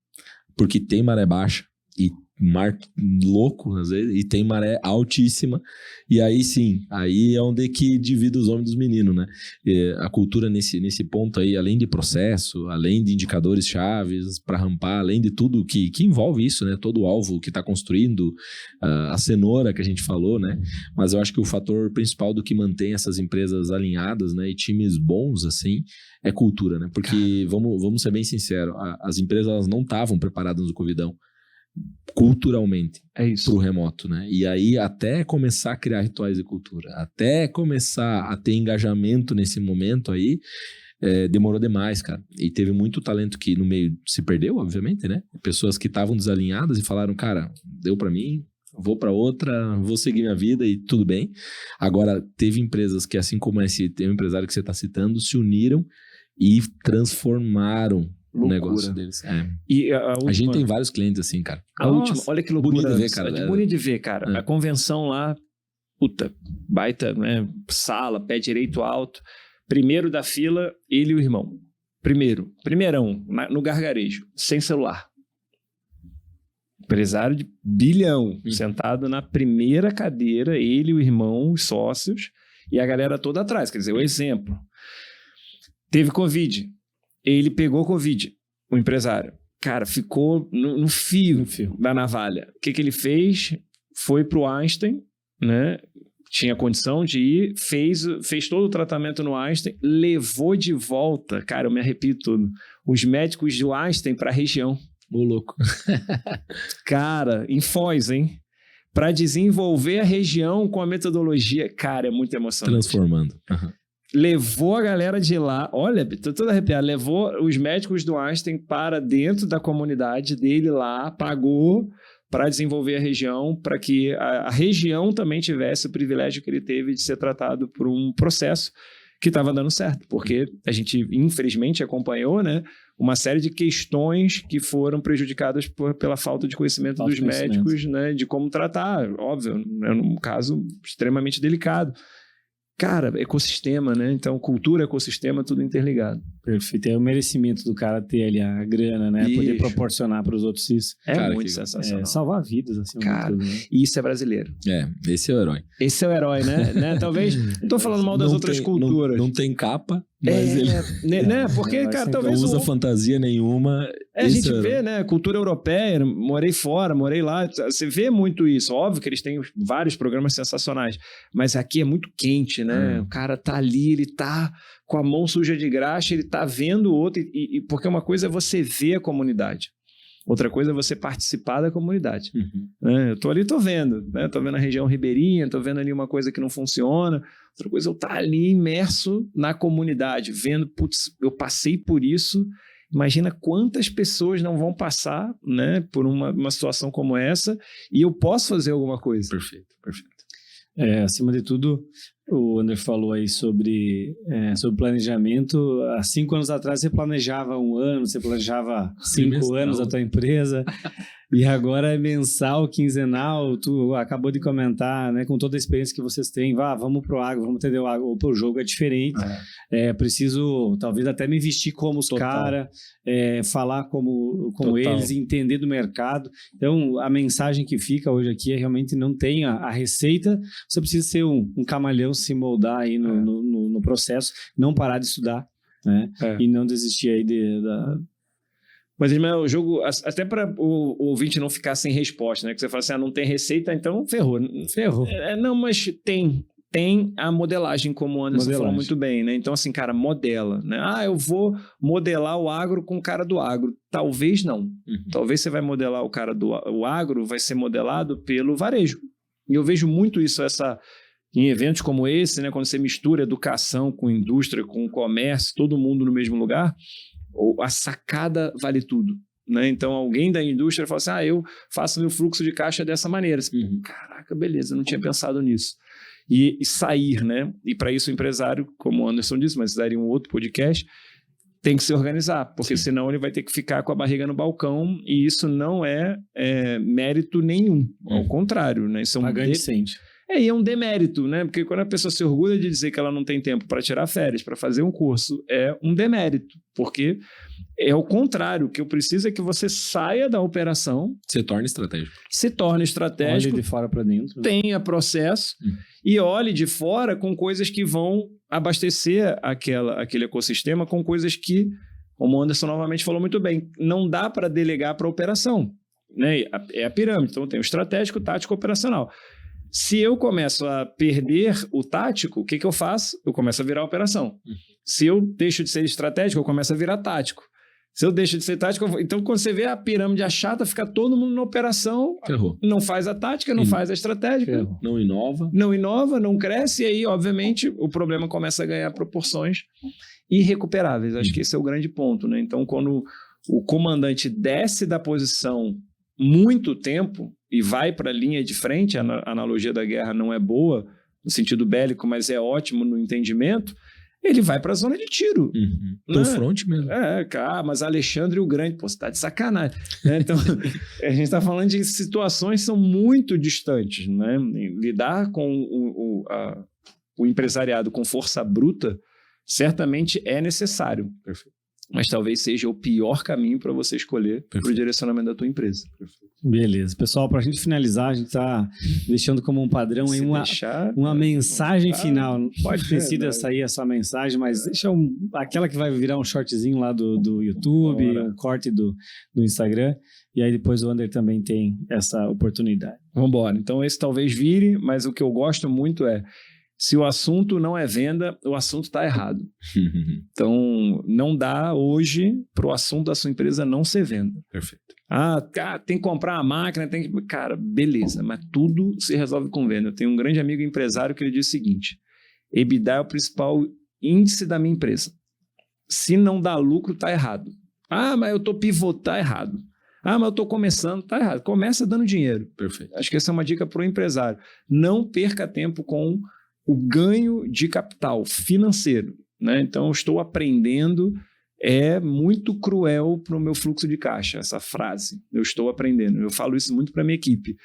Porque tem maré baixa e mar louco, às vezes, e tem maré altíssima, e aí sim, aí é onde que divide os homens dos meninos, né? E a cultura nesse ponto aí, além de processo, além de indicadores chaves para rampar, além de tudo que envolve isso, né? Todo o alvo que está construindo, a cenoura que a gente falou, né? Mas eu acho que o fator principal do que mantém essas empresas alinhadas, né? E times bons, assim, é cultura, né? Porque, vamos ser bem sinceros, as empresas elas não estavam preparadas no Covidão, culturalmente, para o remoto, né? E aí até começar a criar rituais de cultura, até começar a ter engajamento nesse momento aí, demorou demais, cara. E teve muito talento que no meio se perdeu, obviamente, né? Pessoas que estavam desalinhadas e falaram, cara, deu para mim, vou para outra, vou seguir minha vida e tudo bem. Agora, teve empresas que, assim como tem um empresário que você está citando, se uniram e transformaram o negócio deles. E a gente tem vários clientes assim, cara. Última, olha que loucura. Bonito de ver, cara. Bonito de ver, cara. A convenção lá, puta, baita, né? Sala, pé direito alto. Primeiro da fila, ele e o irmão. Primeirão, no gargarejo, sem celular. Empresário de bilhão, sentado na primeira cadeira, ele, o irmão, os sócios, e a galera toda atrás. Quer dizer, o exemplo. Teve Covid. Ele pegou Covid, o empresário. Cara, ficou no fio da navalha. O que ele fez? Foi pro Einstein, né? Tinha condição de ir, fez todo o tratamento no Einstein, levou de volta, cara, eu me arrepio tudo, os médicos do Einstein para a região. Ô, louco. Cara, em Foz, hein? Para desenvolver a região com a metodologia. Cara, é muito emocionante. Transformando. Uhum. Levou a galera de lá, olha, tô todo arrepiado, levou os médicos do Einstein para dentro da comunidade dele lá, pagou para desenvolver a região, para que a região também tivesse o privilégio que ele teve de ser tratado por um processo que estava dando certo, porque a gente, infelizmente, acompanhou, né, uma série de questões que foram prejudicadas pela falta de conhecimento dos médicos, né, de como tratar, óbvio, é um caso extremamente delicado. Cara, ecossistema, né? Então, cultura, ecossistema, tudo interligado. Perfeito. É o merecimento do cara ter ali a grana, né? Poder proporcionar para os outros isso. É muito sensacional. Salvar vidas, assim. Cara, muito, né? E isso é brasileiro. Esse é o herói. Esse é o herói, né? Talvez, não tô falando mal das outras culturas. Não tem capa, mas ele... né? Porque, cara, talvez... Não usa fantasia nenhuma. A gente vê, né? Cultura europeia, morei fora, morei lá, você vê muito isso. Óbvio que eles têm vários programas sensacionais, mas aqui é muito quente, né? O cara tá ali, ele tá com a mão suja de graxa, ele tá vendo o outro, porque uma coisa é você ver a comunidade, outra coisa é você participar da comunidade. Eu tô ali, tô vendo, né? Tô vendo a região ribeirinha, tô vendo ali uma coisa que não funciona, outra coisa é eu estar ali imerso na comunidade, vendo, putz, eu passei por isso. Imagina quantas pessoas não vão passar, né, por uma situação como essa, e eu posso fazer alguma coisa. Perfeito. Acima de tudo, o André falou aí sobre planejamento. Há 5 anos atrás você planejava 1 ano, você planejava 5 anos a tua empresa, e agora é mensal, quinzenal. Tu acabou de comentar, né, com toda a experiência que vocês têm, vamos pro agro, vamos entender o agro. O jogo é diferente, preciso talvez até me vestir como os caras, falar como eles, entender do mercado. Então a mensagem que fica hoje aqui é realmente não tem a receita, você precisa ser um camaleão, se moldar aí no processo, não parar de estudar, né? E não desistir aí Mas o jogo, até para o ouvinte não ficar sem resposta, né? Que você fala assim, não tem receita, então ferrou. Ferrou. Não, mas tem a modelagem, como o Anderson falou muito bem, né? Então, assim, cara, modela, né? Eu vou modelar o agro com o cara do agro. Talvez não. Talvez você vai modelar o cara o agro, vai ser modelado pelo varejo. E eu vejo muito isso, em eventos como esse, né? Quando você mistura educação com indústria, com comércio, todo mundo no mesmo lugar, a sacada vale tudo. Né? Então, alguém da indústria fala assim, eu faço meu fluxo de caixa dessa maneira. Você, caraca, beleza, eu não tinha pensado nisso. E sair, né? E para isso o empresário, como o Anderson disse, mas daria um outro podcast, tem que se organizar, porque senão ele vai ter que ficar com a barriga no balcão e isso não é mérito nenhum. Ao contrário, né? Isso é pagante sente. E é um demérito, né? Porque quando a pessoa se orgulha de dizer que ela não tem tempo para tirar férias, para fazer um curso, é um demérito, porque é o contrário. O que eu preciso é que você saia da operação, se torne estratégico. Olhe de fora para dentro. Tenha processo e olhe de fora com coisas que vão abastecer aquele ecossistema com coisas que, como o Anderson novamente falou muito bem, não dá para delegar para a operação. Né? É a pirâmide. Então tem o estratégico, tático, operacional. Se eu começo a perder o tático, o que eu faço? Eu começo a virar operação. Se eu deixo de ser estratégico, eu começo a virar tático. Se eu deixo de ser tático, então quando você vê a pirâmide achata, fica todo mundo na operação, ferrou. Não faz a tática, não faz a estratégica, ferrou. Não inova, não cresce, e aí, obviamente, o problema começa a ganhar proporções irrecuperáveis. Acho que esse é o grande ponto, né? Então, quando o comandante desce da posição muito tempo e vai para a linha de frente, a analogia da guerra não é boa no sentido bélico, mas é ótimo no entendimento, ele vai para a zona de tiro. No front mesmo. Mas Alexandre o Grande, você tá de sacanagem. Né? Então, a gente está falando de situações que são muito distantes. Né? Lidar com o empresariado com força bruta certamente é necessário. Perfeito. Mas talvez seja o pior caminho para você escolher para o direcionamento da tua empresa. Perfeito. Beleza. Pessoal, para a gente finalizar, a gente está deixando como um padrão aí uma mensagem final. Pode ter sido essa aí a sua mensagem, mas deixa aquela que vai virar um shortzinho lá do YouTube, um corte do Instagram, e aí depois o Ander também tem essa oportunidade. Vamos embora. Então esse talvez vire, mas o que eu gosto muito é se o assunto não é venda, o assunto está errado. Então, não dá hoje para o assunto da sua empresa não ser venda. Perfeito. Tem que comprar uma máquina, tem que... Cara, beleza, mas tudo se resolve com venda. Eu tenho um grande amigo empresário que ele diz o seguinte, EBITDA é o principal índice da minha empresa. Se não dá lucro, está errado. Mas eu estou pivotando, está errado. Mas eu estou começando, está errado. Começa dando dinheiro. Perfeito. Acho que essa é uma dica para o empresário. Não perca tempo com o ganho de capital financeiro, né? Então, eu estou aprendendo, é muito cruel para o meu fluxo de caixa, essa frase. Eu estou aprendendo. Eu falo isso muito para a minha equipe.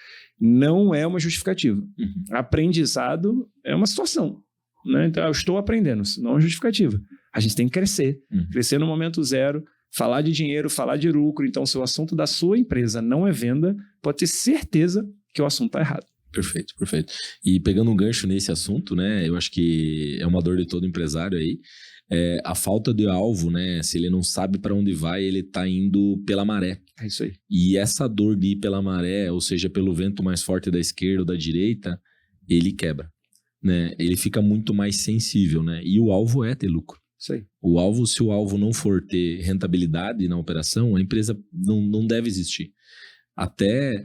Não é uma justificativa. Aprendizado é uma situação, né? Então, eu estou aprendendo, isso não é uma justificativa. A gente tem que crescer. Crescer no momento zero, falar de dinheiro, falar de lucro. Então, se o assunto da sua empresa não é venda, pode ter certeza que o assunto está errado. Perfeito, perfeito. E pegando um gancho nesse assunto, né, eu acho que é uma dor de todo empresário aí, a falta de alvo, né, se ele não sabe para onde vai, ele tá indo pela maré. É isso aí. E essa dor de ir pela maré, ou seja, pelo vento mais forte da esquerda ou da direita, ele quebra, né, ele fica muito mais sensível, né, e o alvo é ter lucro. Isso aí. O alvo, se o alvo não for ter rentabilidade na operação, a empresa não deve existir. Até...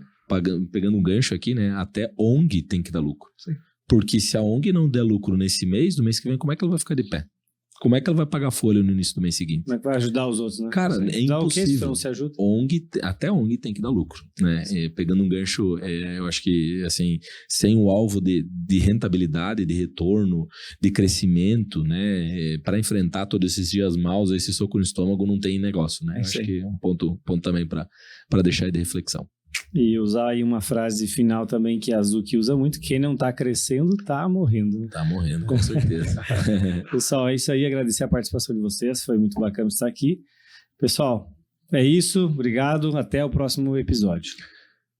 pegando um gancho aqui, né? Até ONG tem que dar lucro. Sim. Porque se a ONG não der lucro nesse mês, no mês que vem, como é que ela vai ficar de pé? Como é que ela vai pagar folha no início do mês seguinte? Como é que vai ajudar os outros, né? Cara, é impossível. Não se ajuda. Até ONG tem que dar lucro, né? Pegando um gancho, eu acho que, assim, sem o alvo de rentabilidade, de retorno, de crescimento, né? Para enfrentar todos esses dias maus, esse soco no estômago não tem negócio, né? Acho que é um ponto também para deixar aí de reflexão. E usar aí uma frase final também que a Azuki usa muito, quem não tá crescendo, tá morrendo. Tá morrendo, com certeza. Pessoal, é isso aí, agradecer a participação de vocês, foi muito bacana estar aqui. Pessoal, é isso, obrigado, até o próximo episódio.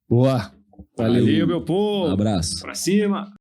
Boa! Valeu, meu povo! Um abraço. Pra cima!